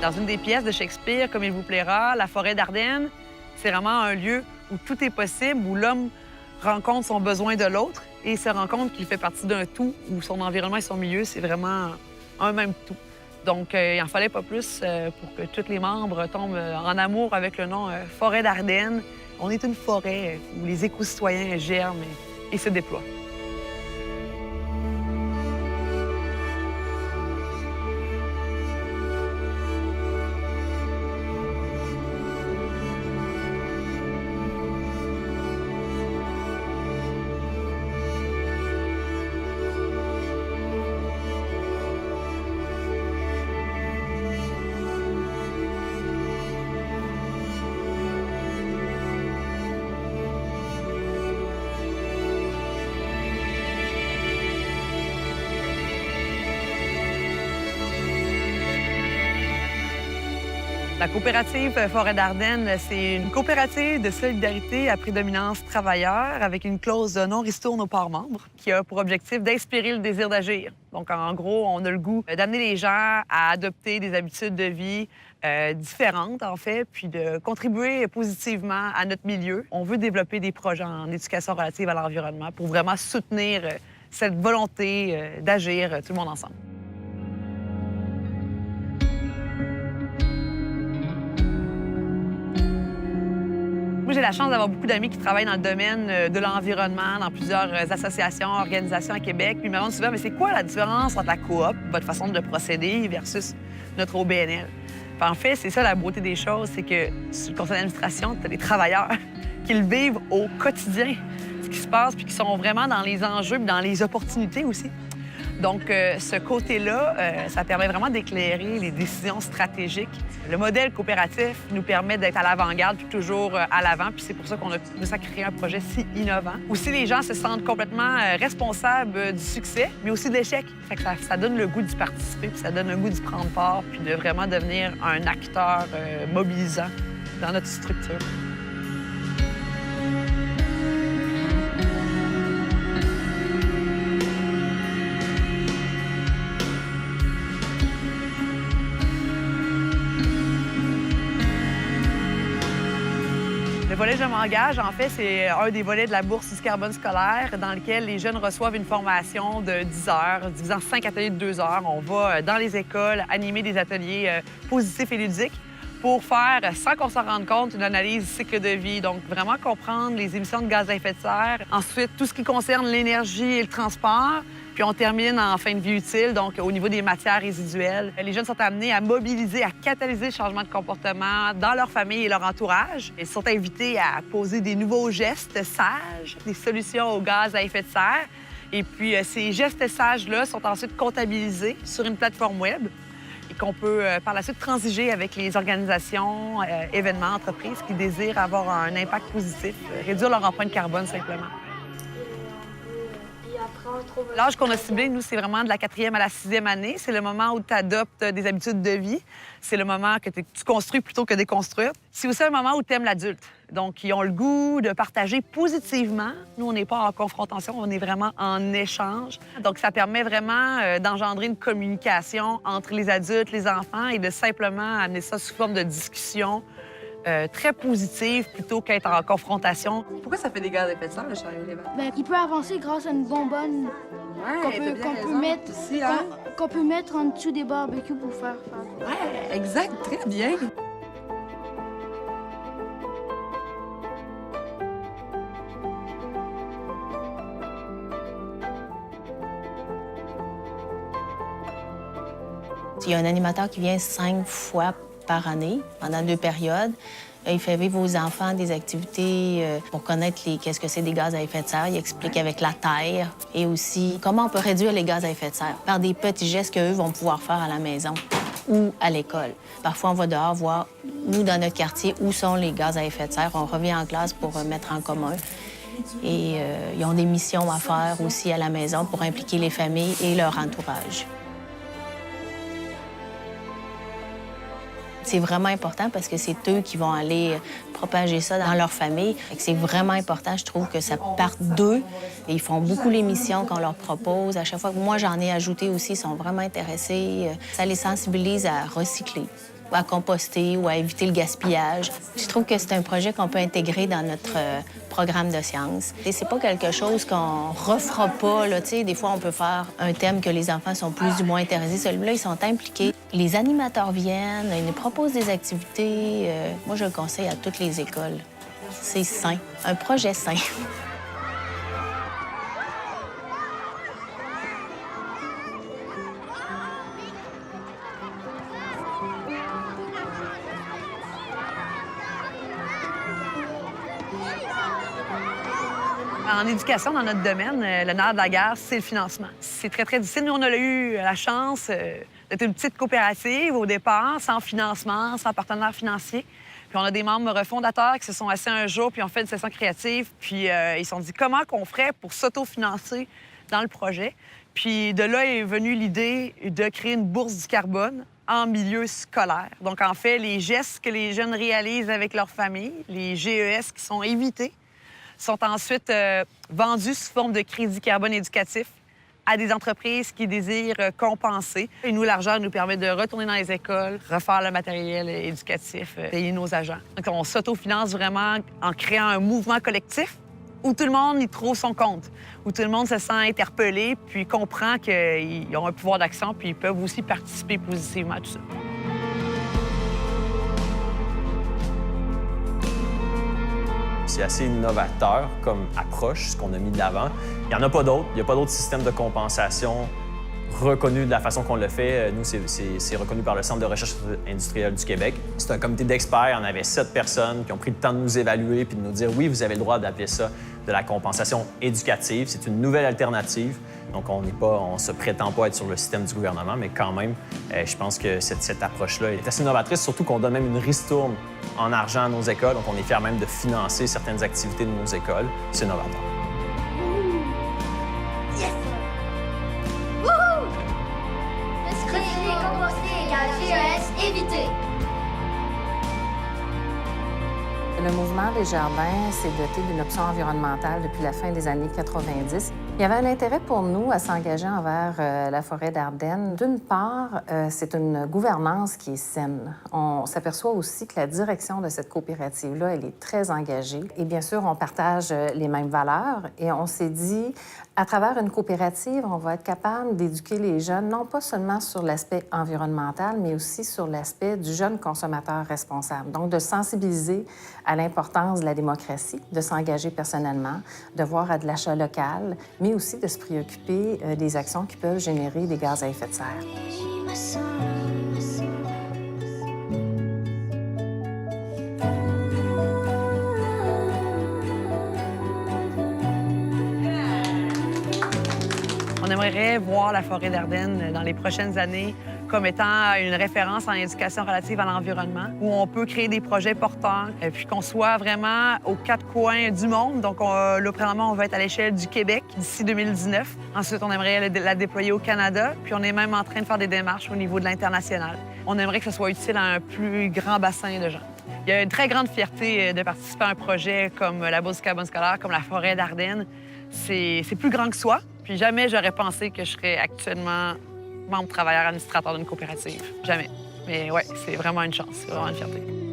Dans une des pièces de Shakespeare, Comme il vous plaira, la forêt d'Ardenne, c'est vraiment un lieu où tout est possible, où l'homme rencontre son besoin de l'autre et se rend compte qu'il fait partie d'un tout, où son environnement et son milieu, c'est vraiment un même tout. Donc, il n'en fallait pas plus pour que tous les membres tombent en amour avec le nom Forêt d'Ardenne. On est une forêt où les éco-citoyens germent et se déploient. La coopérative Forêt d'Ardenne, c'est une coopérative de solidarité à prédominance travailleur avec une clause de non-ristourne aux parts membres qui a pour objectif d'inspirer le désir d'agir. Donc, en gros, on a le goût d'amener les gens à adopter des habitudes de vie différentes, en fait, puis de contribuer positivement à notre milieu. On veut développer des projets en éducation relative à l'environnement pour vraiment soutenir cette volonté d'agir tout le monde ensemble. Moi, j'ai la chance d'avoir beaucoup d'amis qui travaillent dans le domaine de l'environnement, dans plusieurs associations, organisations à Québec. Puis ils me demandent souvent, mais c'est quoi la différence entre la coop, votre façon de procéder, versus notre OBNL? Puis en fait, c'est ça la beauté des choses, c'est que sur le conseil d'administration, tu as des travailleurs qui le vivent au quotidien, ce qui se passe, puis qui sont vraiment dans les enjeux, puis dans les opportunités aussi. Donc, ce côté-là, ça permet vraiment d'éclairer les décisions stratégiques. Le modèle coopératif nous permet d'être à l'avant-garde, puis toujours à l'avant, puis c'est pour ça qu'on a réussi à créer un projet si innovant. Aussi, les gens se sentent complètement responsables du succès, mais aussi de l'échec. Fait que ça donne le goût d'y participer, puis ça donne le goût d'y prendre part, puis de vraiment devenir un acteur mobilisant dans notre structure. Le volet Je m'engage, en fait, c'est un des volets de la bourse du carbone scolaire dans lequel les jeunes reçoivent une formation de 10 heures, divisant 5 ateliers de 2 heures. On va dans les écoles animer des ateliers positifs et ludiques pour faire, sans qu'on s'en rende compte, une analyse cycle de vie. Donc, vraiment comprendre les émissions de gaz à effet de serre. Ensuite, tout ce qui concerne l'énergie et le transport. Puis on termine en fin de vie utile, donc au niveau des matières résiduelles. Les jeunes sont amenés à mobiliser, à catalyser le changement de comportement dans leur famille et leur entourage. Ils sont invités à poser des nouveaux gestes sages, des solutions aux gaz à effet de serre. Et puis ces gestes sages-là sont ensuite comptabilisés sur une plateforme web et qu'on peut par la suite transiger avec les organisations, événements, entreprises qui désirent avoir un impact positif, réduire leur empreinte carbone simplement. L'âge qu'on a ciblé, nous, c'est vraiment de la 4e à la 6e année. C'est le moment où tu adoptes des habitudes de vie. C'est le moment que tu construis plutôt que déconstruire. C'est aussi un moment où tu aimes l'adulte. Donc, ils ont le goût de partager positivement. Nous, on n'est pas en confrontation, on est vraiment en échange. Donc, ça permet vraiment d'engendrer une communication entre les adultes, les enfants et de simplement amener ça sous forme de discussion très positive plutôt qu'être en confrontation. Pourquoi ça fait des gaz à effet de serre, le chariot élévateur? Bien, il peut avancer grâce à une bonbonne qu'on peut mettre en dessous des barbecues pour faire. Ouais, exact, très bien. Il y a un animateur qui vient 5 fois par année, pendant 2 périodes. Il fait vivre aux enfants des activités pour connaître qu'est-ce que c'est des gaz à effet de serre. Il explique avec la terre et aussi comment on peut réduire les gaz à effet de serre par des petits gestes qu'eux vont pouvoir faire à la maison ou à l'école. Parfois, on va dehors voir, nous, dans notre quartier, où sont les gaz à effet de serre. On revient en classe pour mettre en commun. Et ils ont des missions à faire aussi à la maison pour impliquer les familles et leur entourage. C'est vraiment important parce que c'est eux qui vont aller propager ça dans leur famille. C'est vraiment important, je trouve, que ça parte d'eux. Et ils font beaucoup l'émission qu'on leur propose. À chaque fois que moi, j'en ai ajouté aussi, ils sont vraiment intéressés. Ça les sensibilise à recycler. à composter ou à éviter le gaspillage. Je trouve que c'est un projet qu'on peut intégrer dans notre programme de sciences. Et c'est pas quelque chose qu'on refera pas, là. Tu sais, des fois, on peut faire un thème que les enfants sont plus ou moins intéressés. Celui-là, ils sont impliqués. Les animateurs viennent, ils nous proposent des activités. Moi, je le conseille à toutes les écoles. C'est sain, un projet sain. En éducation, dans notre domaine, le nerf de la guerre, c'est le financement. C'est très, très difficile. Nous, on a eu la chance d'être une petite coopérative au départ, sans financement, sans partenaire financier. Puis on a des membres fondateurs qui se sont assis un jour puis ont fait une session créative. Puis ils se sont dit comment qu'on ferait pour s'autofinancer dans le projet. Puis de là est venue l'idée de créer une bourse du carbone en milieu scolaire. Donc, en fait, les gestes que les jeunes réalisent avec leur famille, les GES qui sont évités, sont ensuite vendus sous forme de crédit carbone éducatif à des entreprises qui désirent compenser. Et nous, l'argent nous permet de retourner dans les écoles, refaire le matériel éducatif, payer nos agents. Donc, on s'autofinance vraiment en créant un mouvement collectif où tout le monde y trouve son compte, où tout le monde se sent interpellé puis comprend qu'ils ont un pouvoir d'action puis ils peuvent aussi participer positivement à tout ça. C'est assez innovateur comme approche, ce qu'on a mis de l'avant. Il n'y en a pas d'autres. Il n'y a pas d'autres systèmes de compensation reconnus de la façon qu'on le fait. Nous, c'est reconnu par le Centre de recherche industrielle du Québec. C'est un comité d'experts. Il y en avait 7 personnes qui ont pris le temps de nous évaluer puis de nous dire « Oui, vous avez le droit d'appeler ça de la compensation éducative. C'est une nouvelle alternative. » Donc, on ne se prétend pas être sur le système du gouvernement, mais quand même, je pense que cette approche-là est assez novatrice, surtout qu'on donne même une ristourne en argent à nos écoles. Donc, on est fiers même de financer certaines activités de nos écoles. C'est novateur. Yes! Wouhou! Recycler, composter égale GES évité. Le mouvement des jardins s'est doté d'une option environnementale depuis la fin des années 90. Il y avait un intérêt pour nous à s'engager envers la forêt d'Ardennes. D'une part, c'est une gouvernance qui est saine. On s'aperçoit aussi que la direction de cette coopérative-là, elle est très engagée. Et bien sûr, on partage les mêmes valeurs. Et on s'est dit, à travers une coopérative, on va être capable d'éduquer les jeunes, non pas seulement sur l'aspect environnemental, mais aussi sur l'aspect du jeune consommateur responsable. Donc, de sensibiliser à l'importance de la démocratie, de s'engager personnellement, de voir à de l'achat local, mais aussi de se préoccuper des actions qui peuvent générer des gaz à effet de serre. On aimerait voir la forêt d'Ardennes dans les prochaines années comme étant une référence en éducation relative à l'environnement, où on peut créer des projets porteurs, puis qu'on soit vraiment aux 4 coins du monde. Donc, là, présentement, on va être à l'échelle du Québec d'ici 2019. Ensuite, on aimerait la déployer au Canada, puis on est même en train de faire des démarches au niveau de l'international. On aimerait que ce soit utile à un plus grand bassin de gens. Il y a une très grande fierté de participer à un projet comme la Bourse du carbone scolaire, comme la forêt d'Ardennes. C'est plus grand que soi. Puis jamais j'aurais pensé que je serais actuellement membre travailleur administrateur d'une coopérative. Jamais. Mais ouais, c'est vraiment une chance. C'est vraiment une fierté.